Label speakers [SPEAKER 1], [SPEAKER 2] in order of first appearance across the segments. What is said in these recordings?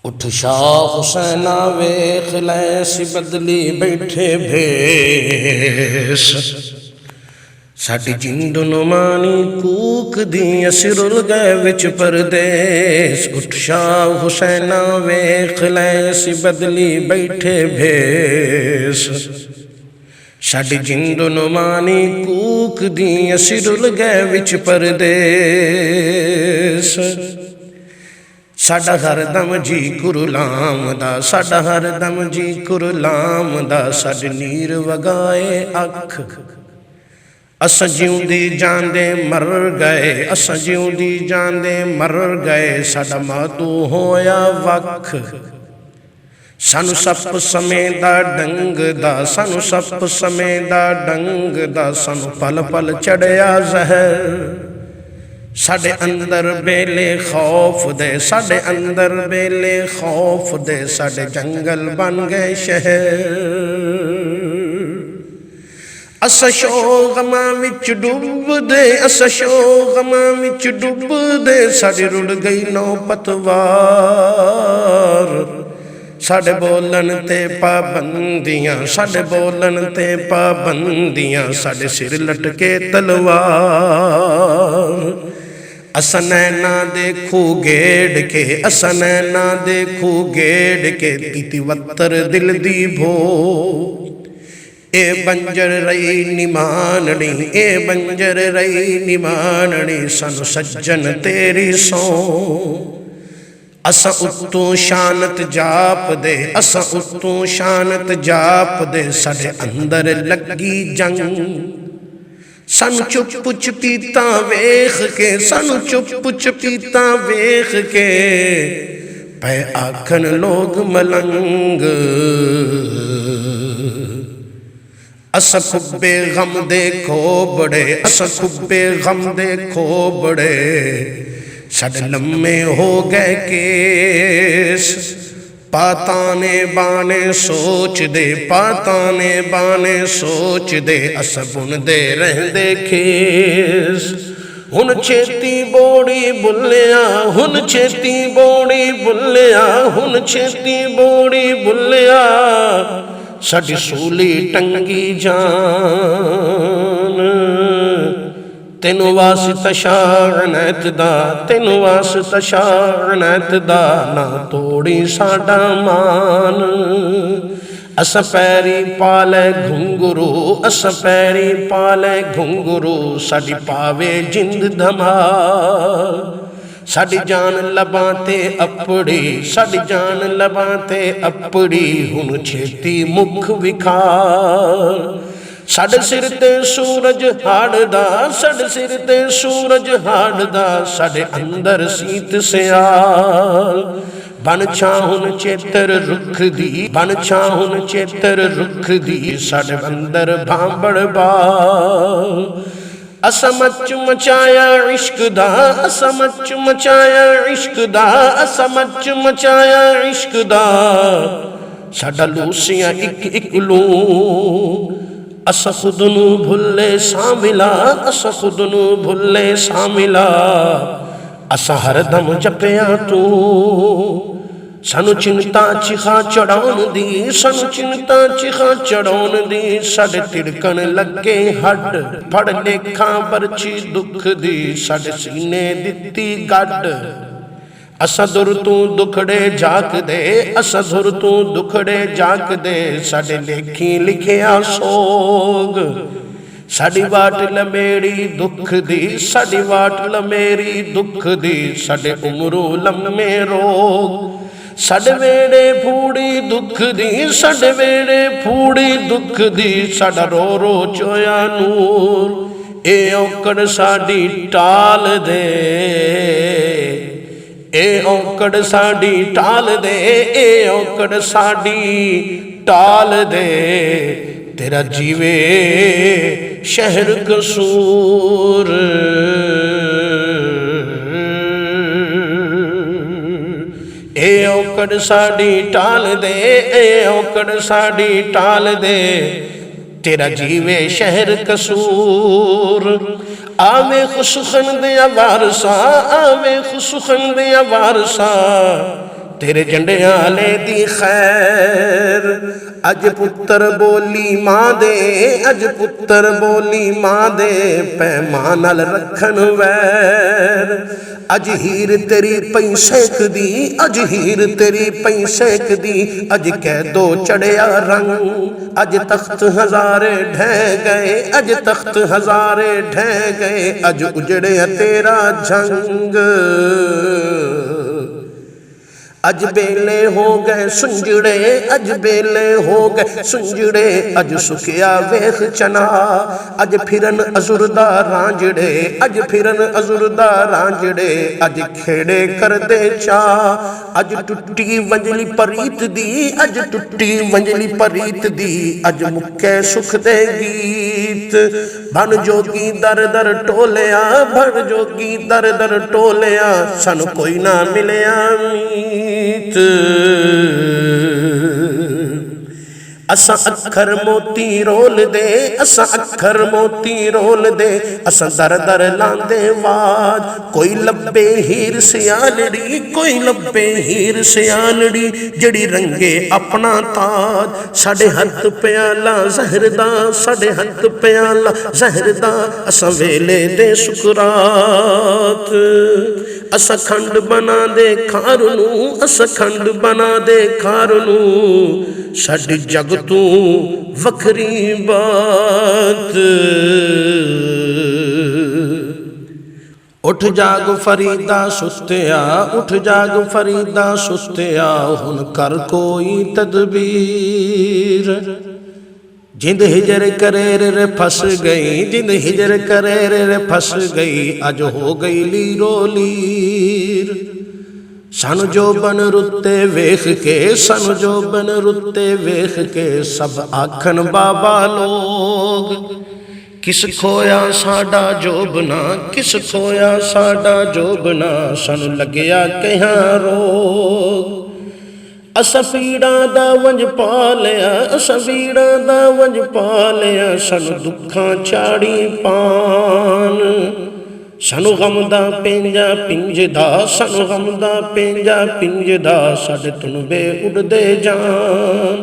[SPEAKER 1] उठ शाह हुसैना वेख लैसी बदली बैठे भेस साडी जिंद नुमानी कूक दी असी रुल गए विच परदेस। उठ शाह हुसैना वेख लैसी बदली बैठे भेस साडी जिंद नुमानी कूक दी असी रुल गए विच परदेस। साडा हरदम जी गुरलाम दा, साडा हरदम जी गुरलाम दा, साडी नीर वगाए अख असां जिउंदी जांदे मर गए, असां जिउंदी जांदे मर गए, साडा मातू होया वख सानू सप समेंदा डंग दा, सानू सप समेंदा डंग दा, सानू पल पल चढ़िया जहर साडे अंदर बेले खौफ दे, साडे अंदर बेले खौफ दे, साडे जंगल बन गए शहर। असा शौक गमां विच डुब दे, असा शौक गमां विच डुब दे, साडी रुड़ गई नौ पतवार। साडे बोलन ते पाबंदियां, साडे बोलन ते पाबंदियां, साडे सिर लटके तलवार। असा नैना देखू गेड़ के, असा नैना देखू गेड़ के, पीती वत्तर दिल दी भो। ए बंजर रही निमाननी, ए बंजर रही निमाननी, सानू सज्जन तेरी सौ। असा उत्तों शानत जाप दे, असा उत्तों शानत जाप दे, साडे अंदर लगी जंग सानू चुप चपीता वेख के, सानू चुप चपीता वेख के, पै आखन लोग मलंग। असा खुब्बे गम देखो बड़े, असा खुब्बे गम देखो बड़े, साडे लम्मे हो गए केस। पाताने बाने सोच दे, पाताने बाने सोच दे, अस बुनदे रहंदे खेस। हुन छेती बोड़ी बुल्लिया, हुन छेती बोड़ी बुल्लिया, हुन छेती बोड़ी बुल्लिया, साडी सूली टंगी जान। तेनू वास्ता शानत दा, तेनू वास्ता शानत दा, ना तोड़ी साडा मान। अस पैरी पाले घुंगरू, अस पैरी पाले घुंगरू, साडी पावे जिंद धमाल। साडी जान लबां ते अपड़ी, साडी जान लबां ते अपड़ी, हुन छेती मुख विखार। साडे सिर ते सूरज हाड़दा, साडे सिर ते सूरज हाड़दा, साडे अंदर सीत सियाल। बन छाहुन चेतर रुख दी, बन छाहुन चेतर रुख दी, साडे अंदर भांबड़ बाल। असा मच मचाया इश्क दा, असा मच मचाया इश्क दा, असा मच मचाया इश्क दा, साडा लूसियां इक इक लू। असा खुद नू भुल्ले सामिला, असा खुद नू भुल्ले सामिला, असा हरदम जपिया तू। सानू चिंता चिखा चढ़ाउण दी, सानू चिंता चिखा चढ़ाउण दी, साडे तिड़कन लगे हड। फड़ लेखा बरछी दुख दी, साडे सीने दित्ती गड। असा दुर तू दुखड़े जाक दे, असा दुर तू दुखड़े जाक दे, साडे लेखी लिखिया सोग। साडी वाट लमेरी दुख दी, साडी वाट लमेरी दुख दी, साडे उमरू लम्मे रोग। साडे वेड़े फूड़ी दुख दी, साडे वेड़े फूड़ी दुख दी, साडा रो रो चोया नूर। ए औकड़ साडी टाल दे, ए औकड़ साडी टाल दे, ए औकड़ साडी टाल दे, तेरा जीवे शहर कसूर। ए औकड़ साडी टाल दे, ए औकड़ साडी टाल दे, तेरा जीवे शहर कसूर। आवे खुशखन दिया वारसा, आवे खुशखन दिया वारसा, तेरे जंडियाले दी खैर। अज पुत्र बोली मां दे, अज पुत्र बोली मां दे, पैमां नाल रखन वैर। अज हीर तेरी पई सेकदी, अज हीर तेरी पई सेकदी, अज कैदो चढ़िया रंग। अज तख्त हजारे ढह गए, अज तख्त हजारे ढह गए, अज उजड़िया तेरा जंग। अज बेले हो गए सुंजड़े, अज बेले हो गए सुंजड़े, अज सुखिया वेख चना। अज फिरन अजुरदा रांजड़े, अज फिरन अजुरदा रांजड़े, अज खेड़े कर दे चा। अज टुट्टी वंजली परीत दी, अज टुट्टी वंजली परीत दी, अज मुक्के सुख दे गीत। बन जोगी दर दर टोलिया, बन जोगी दर दर टोलिया, सन कोई ना मिलिया मीत। असा अखर मोती रोल दे, असा अखर मोती रोल दे, असा दर दर लांदे वाज। कोई लब्बे हीर सियालड़ी, कोई लब्बे हीर सियालड़ी, जड़ी रंगे अपना ताज। साडे हथ प्याला जहर दा, साडे हथ प्याला जहर दा, असा वेले दे सुकरात। असा खंड बना दे खार नू, असा खंड बना दे खार नू, साडी जग तू वखरी बात। उठ जाग फरीदा सुत्या, उठ जाग फरीदा सुत्या, हुन कर कोई तदबीर। जिंद हिजर करे रे फस गई, जिंद हिजर करे रे फस गई, अज हो गई लीरो लीर। सन जो बन रुते वेख के, सन जो बन रुते वेख के, सब आखन बाबा लोग। किस खोया साडा जोबना, किस खोया साडा जोबना, सन लग्या कहां रोग। असा पीड़ा दा वंज पा लिया, असा पीड़ा दा वंज पा लिया, सानू दुखां चाड़ी पान। सानू गम दा पेंजा पिंजदा, सानू गम दा पेंजा पिंजदा, साडे तुनबे उड़दे जान।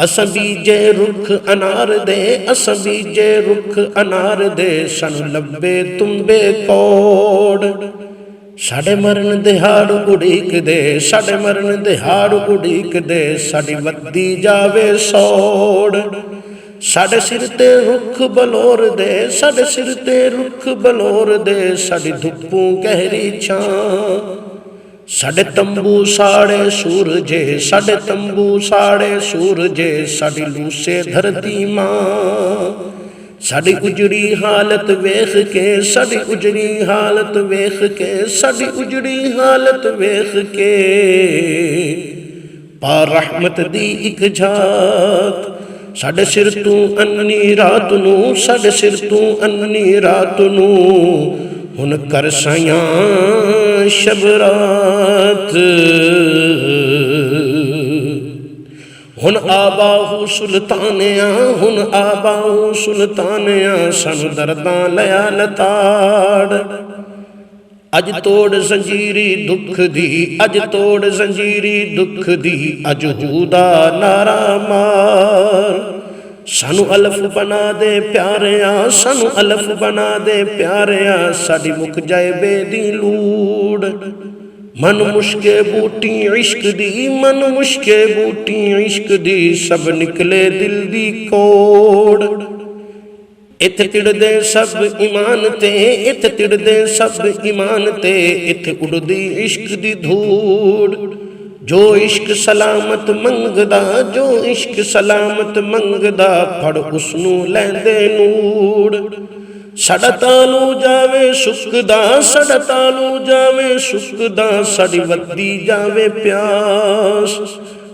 [SPEAKER 1] असा बीजे रुख अनार दे, असा बीजे रुख अनार दे, सानू लब्बे तुम्बे कोड़। साडे मरण दिहाड़ उड़ीक दे, साडे मरण दिहाड़ उड़ीक दे, साडी वद्दी जावे सौड़। साडे सिर ते रुख बलोर दे, साडे सिर ते रुख बलोर दे, साडी धुप्पू गहरी छां। साडे तंबू साड़े सूरजे, साडे तंबू साड़े सूरजे, साडी लूसे धरती मां। साडी उजड़ी हालत वेख के, साडी उजड़ी हालत वेख के, साडी उजड़ी हालत वेख के, पा रहमत दी इक झात। साडे सिर तू अन्नी रात नू, साडे सिर तू अन्नी रात नू, हुन कर सायां शबरात। हुन आबाहू सुल्तानिया, हुन आबाहू सुल्तानिया, सानू दर्दां लया लताड़। अज तोड़ जंजीरी दुख दी, अज तोड़ जंजीरी दुख दी, अज हूदा नारा मार। सानू अलफ बना दे प्यारिया, सानू अलफ बना दे प्यारिया, साडी मुक जाए बेदी लूड़। मन मुश्के बूटी इश्क दी, मन मुश्के बूटी इश्क दी, सब निकले दिल दी कोड़। इत तिड़दे सब ईमान ते, इत तिड़दे सब ईमान ते, इत उड़दी इश्क दी धूड़। जो इश्क सलामत मंगदा, जो इश्क सलामत मंगदा, फड़ उसनू लैंदे नूड़। साडा तालू जावे सुकदा, साडा तालू जावे सुकदा, साडी वद्दी जावे प्यास।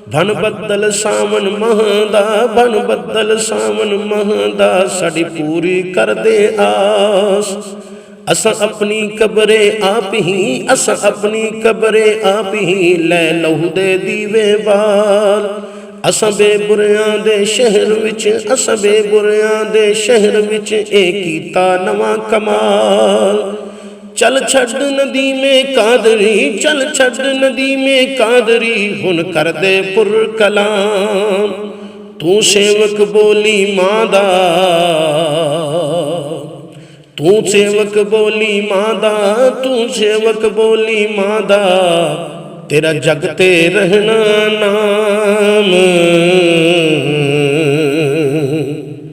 [SPEAKER 1] बन बदल सावन महदा, बन बदल सावन महदा, साडी पूरी कर दे आस। असा अपनी कबरे आप ही, असा अपनी कबरे आप ही, लै लहू दे दीवे बाल। असा बेबुरियां दे शहर विच, असा बेबुरियां दे शहर विच, ए कीता नवा कमाल। चल छड़ नदी में कादरी, चल छड़ नदी में कादरी, हुन कर दे पुर कलाम। तू सेवक बोली मादा, तू सेवक बोली मादा, तू सेवक बोली मादा, तेरा जगते रहना नाम।